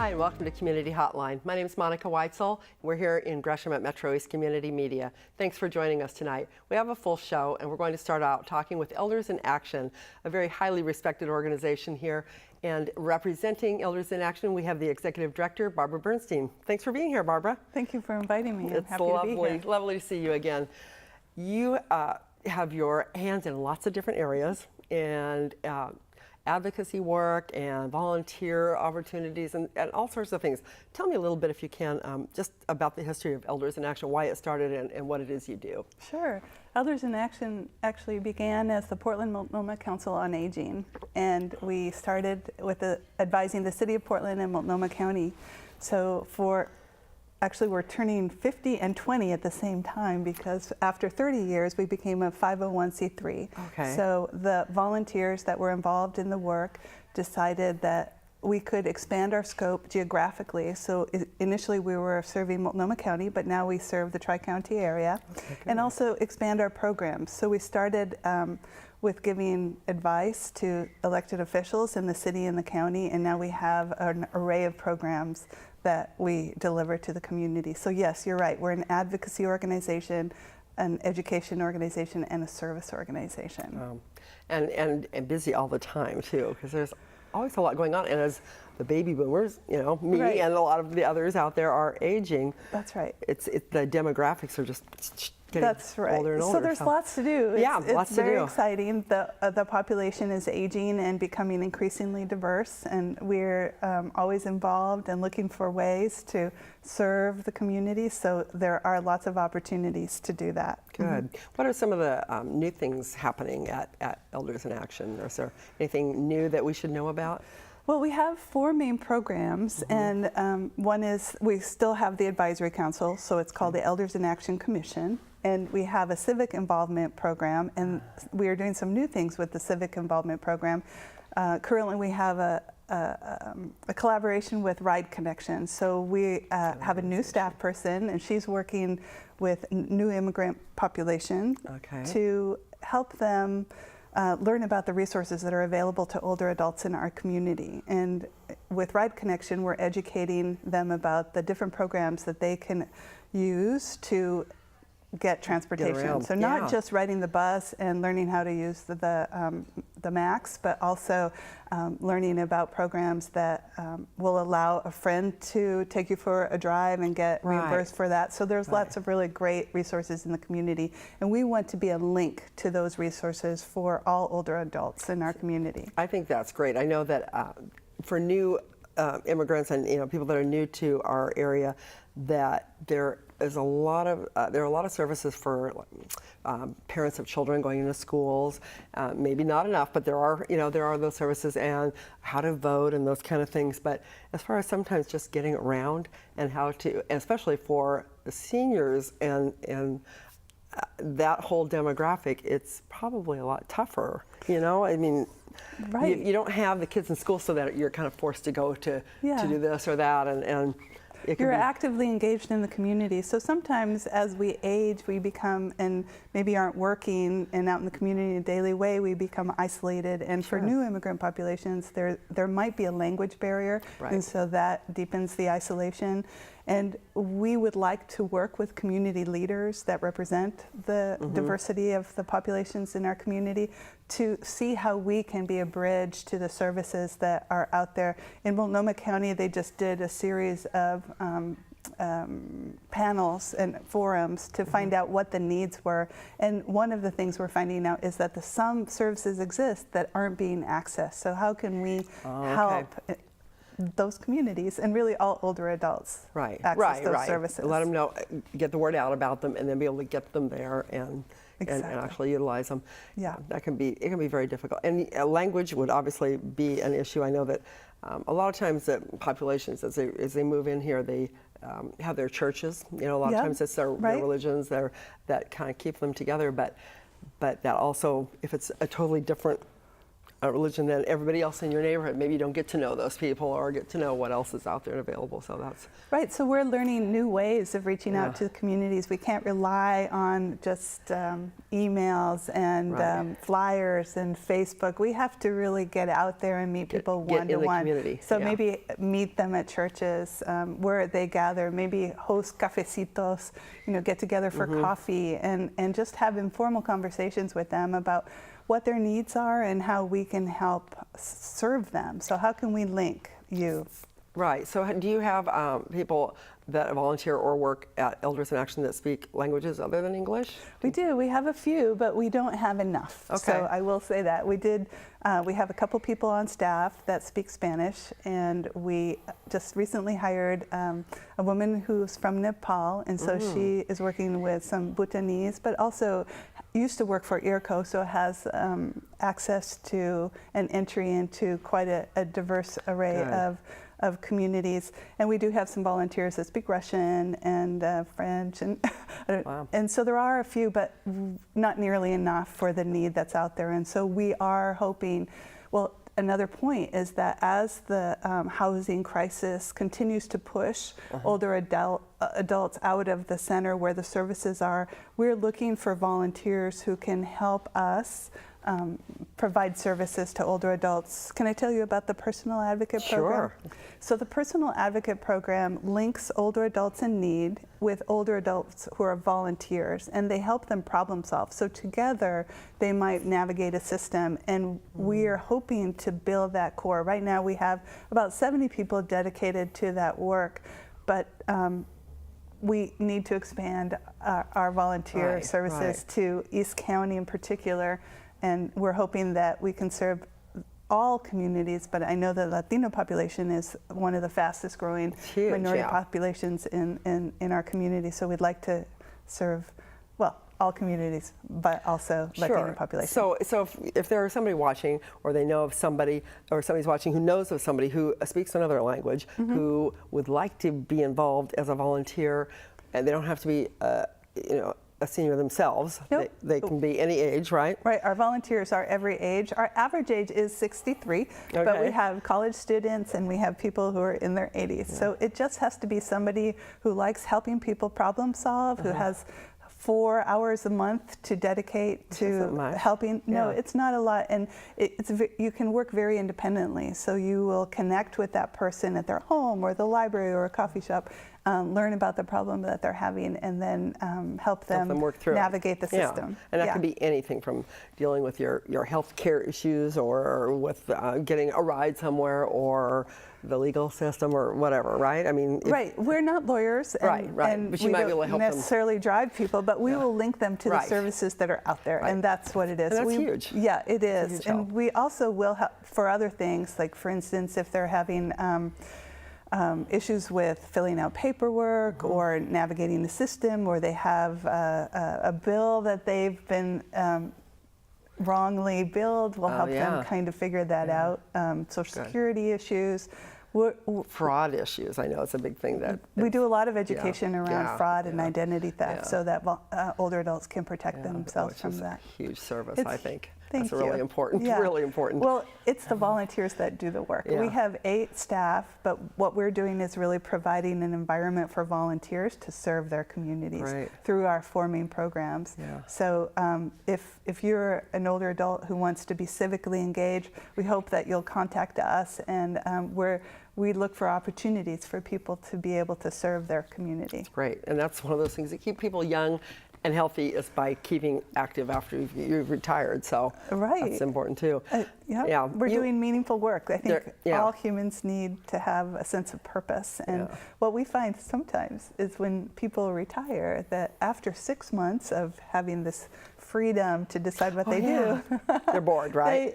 Hi, and welcome to Community Hotline. My name is Monica Weitzel. We're here in Gresham at MetroEast Community Media. Thanks for joining us tonight. We have a full show, and we're going to start out talking with Elders in Action, a very highly respected organization here. And representing Elders in Action, we have the Executive Director, Barbara Bernstein. Thanks for being here, Barbara. Thank you for inviting me. It's lovely, lovely to see you again. You have your hands in lots of different areas, and advocacy work and volunteer opportunities and all sorts of things. Tell me a little bit, if you can, just about the history of Elders in Action, why it started and what it is you do. Sure. Elders in Action actually began as the Portland Multnomah Council on Aging, and we started with advising the City of Portland and Multnomah County. So actually, we're turning 50 and 20 at the same time, because after 30 years, we became a 501c3. Okay. So the volunteers that were involved in the work decided that we could expand our scope geographically. So initially we were serving Multnomah County, but now we serve the Tri-County area, and also expand our programs. So we started with giving advice to elected officials in the city and the county, and now we have an array of programs that we deliver to the community. So yes, you're right. We're an advocacy organization, an education organization, and a service organization. And busy all the time too, because there's always a lot going on. And as the baby boomers, you know, me Right. and a lot of the others out there are aging. That's right. The demographics are just getting That's right. older and older. So there's lots to do. Lots it's to do. very exciting. The population is aging and becoming increasingly diverse, and we're always involved and looking for ways to serve the community. So there are lots of opportunities to do that. Good. What are some of the new things happening at Elders in Action? Is there anything new that we should know about? Well, we have 4 main programs, and one is we still have the Advisory Council, so it's called the Elders in Action Commission, and we have a civic involvement program, and we are doing some new things with the civic involvement program. Currently, we have a collaboration with Ride Connection, so we have a new staff person, and she's working with new immigrant population to help them learn about the resources that are available to older adults in our community. And with Ride Connection, we're educating them about the different programs that they can use to get transportation. So not just riding the bus and learning how to use the MAX, but also learning about programs that will allow a friend to take you for a drive and get reimbursed for that. So there's lots of really great resources in the community, and we want to be a link to those resources for all older adults in our community. I think that's great. I know that for new immigrants and people that are new to our area, that there are a lot of services for parents of children going into schools. Maybe not enough, but there are those services, and how to vote and those kind of things. But as far as sometimes just getting around and how to, especially for the seniors and that whole demographic, it's probably a lot tougher. I mean. Right. You don't have the kids in school, so that you're kind of forced to go to do this or that, and you're actively engaged in the community. So sometimes as we age, we become, and maybe aren't working and out in the community in a daily way, we become isolated. And for new immigrant populations, there might be a language barrier, and so that deepens the isolation. And we would like to work with community leaders that represent the diversity of the populations in our community to see how we can be a bridge to the services that are out there. In Multnomah County, they just did a series of panels and forums to find out what the needs were. And one of the things we're finding out is that some services exist that aren't being accessed. So how can we help those communities and really all older adults access those services? Let them know, get the word out about them, and then be able to get them there and actually utilize them. Yeah, it can be very difficult. And language would obviously be an issue. I know that a lot of times that populations, as they move in here, they have their churches. You know, a lot of times it's their religions that kind of keep them together. But that also, if it's a totally different religion than everybody else in your neighborhood, maybe you don't get to know those people or get to know what else is out there and available. So that's right. So we're learning new ways of reaching out to the communities. We can't rely on just emails and flyers and Facebook. We have to really get out there and meet people one-to-one. So maybe meet them at churches where they gather. Maybe host cafecitos, get together for coffee and just have informal conversations with them about what their needs are and how we can help serve them. So how can we link you? Right. So do you have people that volunteer or work at Elders in Action that speak languages other than English? We do. We have a few, but we don't have enough. Okay. So I will say that. We have a couple people on staff that speak Spanish, and we just recently hired a woman who's from Nepal, and so she is working with some Bhutanese, but also used to work for IRCO, so has access to and entry into quite a diverse array of communities. And we do have some volunteers that speak Russian and French, and so there are a few, but not nearly enough for the need that's out there. And so we are hoping, well, another point is that as the housing crisis continues to push older adults out of the center where the services are, we're looking for volunteers who can help us provide services to older adults. Can I tell you about the Personal Advocate Program? Sure. So the Personal Advocate Program links older adults in need with older adults who are volunteers, and they help them problem solve. So together they might navigate a system, and we are hoping to build that core. Right now we have about 70 people dedicated to that work, but we need to expand our volunteer services to East County in particular. And we're hoping that we can serve all communities, but I know the Latino population is one of the fastest growing minority populations in our community. So we'd like to serve, well, all communities, but also Latino population. So if there is somebody watching, or they know of somebody, or somebody's watching who knows of somebody who speaks another language, who would like to be involved as a volunteer, and they don't have to be, a senior themselves. Nope. They can be any age, right? Right. Our volunteers are every age. Our average age is 63, but we have college students and we have people who are in their 80s. So it just has to be somebody who likes helping people problem solve, who has 4 hours a month to dedicate to helping. No, it's not a lot, and you can work very independently. So you will connect with that person at their home or the library or a coffee shop, learn about the problem that they're having, and then help them work through navigate the system. And that could be anything from dealing with your health care issues, or with getting a ride somewhere, or the legal system, or whatever, right? I mean, we're not lawyers, and but you we might be able to don't help necessarily drive people, but we will link them to the services that are out there, and that's what it is. And that's huge. Yeah, it is. Huge and help. we also will help for other things, like for instance, if they're having issues with filling out paperwork or navigating the system, or they have a bill that they've been wrongly billed, we'll help them kind of figure that out. Social security issues. Fraud issues, I know it's a big thing that we do a lot of education around fraud and identity theft, so that older adults can protect themselves from that. Huge service, I think. Thank That's really important, really important. Well, it's the volunteers that do the work. We have 8 staff, but what we're doing is really providing an environment for volunteers to serve their communities through our 4 main programs. So if you're an older adult who wants to be civically engaged, we hope that you'll contact us, and we look for opportunities for people to be able to serve their community. Great, and that's one of those things that keep people young And healthy is by keeping active after you've retired, so Right. that's important too. Yeah, we're doing meaningful work. I think yeah. all humans need to have a sense of purpose. And what we find sometimes is when people retire, that after 6 months of having this freedom to decide what they do, they're bored, right?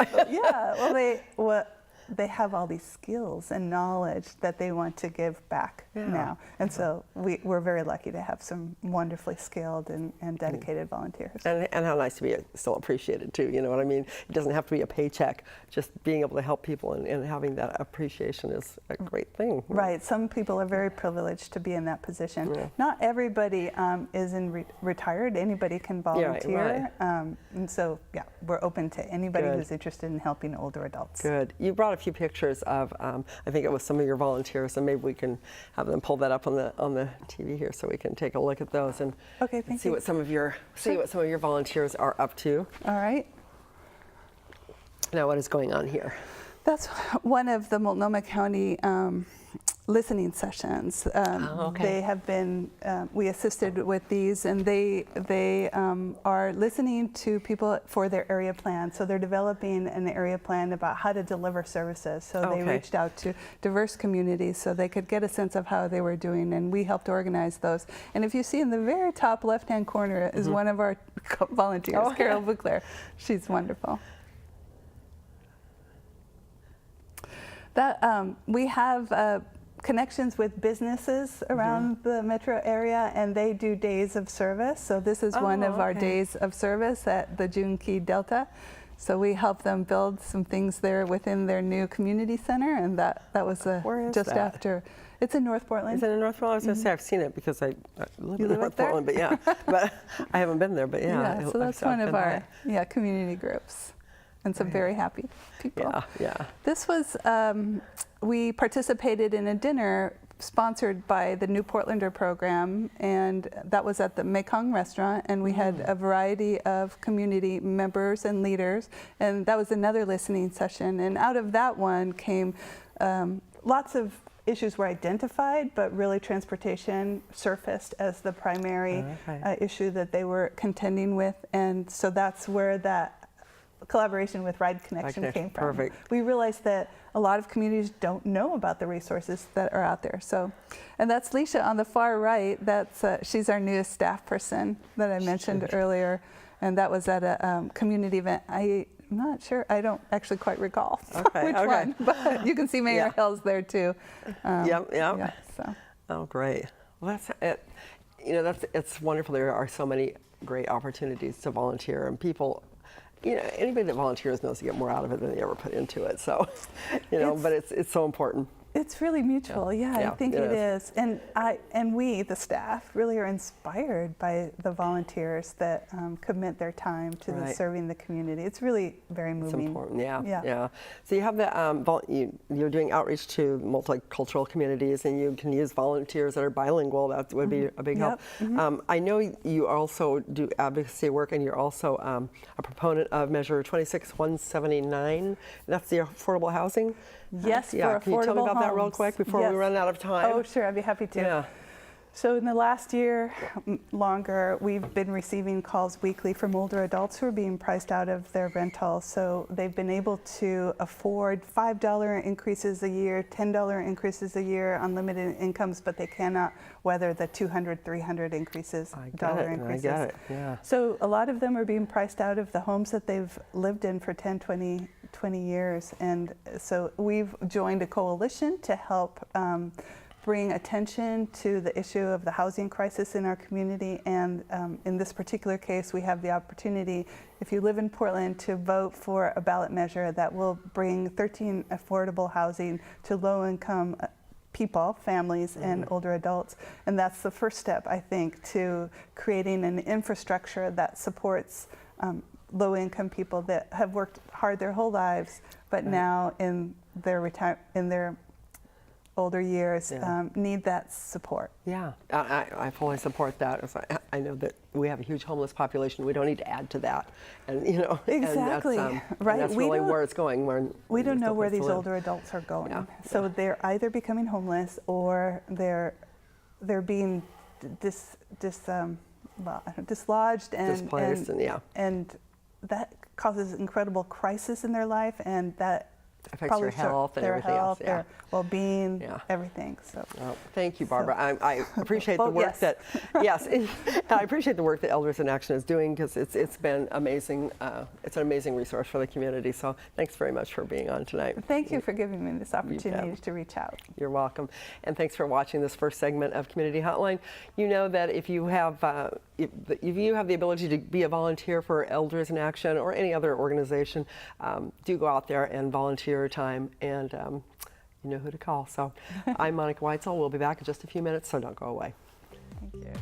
they have all these skills and knowledge that they want to give back now. And so we're very lucky to have some wonderfully skilled and dedicated volunteers. And how nice to be still appreciated too, you know what I mean? It doesn't have to be a paycheck, just being able to help people and having that appreciation is a great thing. Right, some people are very privileged to be in that position. Yeah. Not everybody is retired, anybody can volunteer. And so, we're open to anybody who's interested in helping older adults. Good. You brought a few pictures of, I think it was some of your volunteers, and maybe we can have them pull that up on the TV here so we can take a look at those and see what some of your volunteers are up to. All right. Now, what is going on here? That's one of the Multnomah County listening sessions. They have been, we assisted with these, and they are listening to people for their area plan. So they're developing an area plan about how to deliver services. So they reached out to diverse communities so they could get a sense of how they were doing, and we helped organize those. And if you see in the very top left-hand corner is one of our volunteers, Carol Buchler. She's wonderful. That we have connections with businesses around the metro area, and they do days of service. So this is one of our days of service at the June Key Delta. So we help them build some things there within their new community center, and that was just after. It's in North Portland. Is it in North Portland? I was going to say I've seen it because I live in North Portland, but but I haven't been there. But so that's one of our community groups. And some very happy people. This was, we participated in a dinner sponsored by the New Portlander program, and that was at the Mekong restaurant, and we had a variety of community members and leaders, and that was another listening session. And out of that one came lots of issues were identified, but really transportation surfaced as the primary issue that they were contending with, and so that's where that collaboration with Ride Connection came from. Perfect. We realized that a lot of communities don't know about the resources that are out there. So, and that's Leisha on the far right. That's she's our newest staff person that I mentioned earlier, and that was at a community event. I'm not sure. I don't actually quite recall which one, but you can see Mayor Hill's there too. So. Oh, great. Well, that's it. You know, it's wonderful. There are so many great opportunities to volunteer, and people. You know, anybody that volunteers knows to get more out of it than they ever put into it. So, you know, but it's so important. It's really mutual. I think it is. And we, the staff, really are inspired by the volunteers that commit their time to serving the community. It's really very moving. It's important. So you have the you're doing outreach to multicultural communities, and you can use volunteers that are bilingual. That would be a big help. I know you also do advocacy work, and you're also a proponent of Measure 26179. That's the affordable housing. Yes, for affordable Can you tell me about that real homes. quick before we run out of time? Oh, sure, I'd be happy to. So in the last year, longer, we've been receiving calls weekly from older adults who are being priced out of their rental. So they've been able to afford $5 increases a year, $10 increases a year on limited incomes, but they cannot weather the $200, $300 increases. I get it. So a lot of them are being priced out of the homes that they've lived in for 10, 20 years. And so we've joined a coalition to help bring attention to the issue of the housing crisis in our community. And in this particular case, we have the opportunity, if you live in Portland, to vote for a ballot measure that will bring 13 affordable housing to low-income people, families, and older adults. And that's the first step, I think, to creating an infrastructure that supports low-income people that have worked hard their whole lives, but now in their older years need that support. I fully support that. I know that we have a huge homeless population. We don't need to add to that, and you know, exactly, and that's really where it's going. We don't know where these older adults are going. So they're either becoming homeless or they're being dislodged and displaced, and that causes incredible crisis in their life, and that affects probably your health and their everything health, else. their well-being, Yeah. everything. So. Well, thank you, Barbara. I appreciate the Well, work yes. I appreciate the work that Elders in Action is doing, because it's been amazing. It's an amazing resource for the community. So thanks very much for being on tonight. Thank you for giving me this opportunity to reach out. You're welcome. And thanks for watching this first segment of Community Hotline. You know that if you have if you have the ability to be a volunteer for Elders in Action or any other organization, do go out there and volunteer your time, and you know who to call. So I'm Monica Weitzel. We'll be back in just a few minutes, so don't go away. Thank you.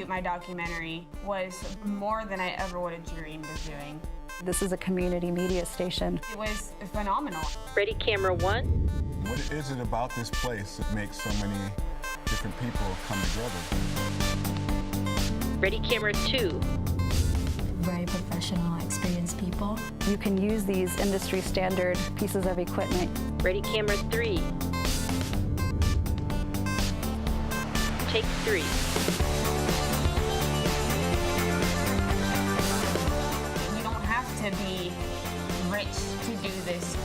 My documentary was more than I ever would have dreamed of doing. This is a community media station. It was phenomenal. Ready, camera, one. What is it about this place that makes so many different people come together? Ready, camera, two. Very professional, experienced people. You can use these industry standard pieces of equipment. Ready, camera, three. Take three. To be rich to do this.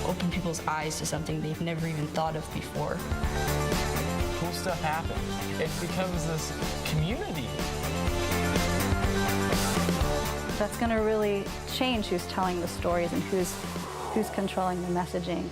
Open people's eyes to something they've never even thought of before. Cool stuff happens. It becomes this community. That's going to really change who's telling the stories and who's controlling the messaging.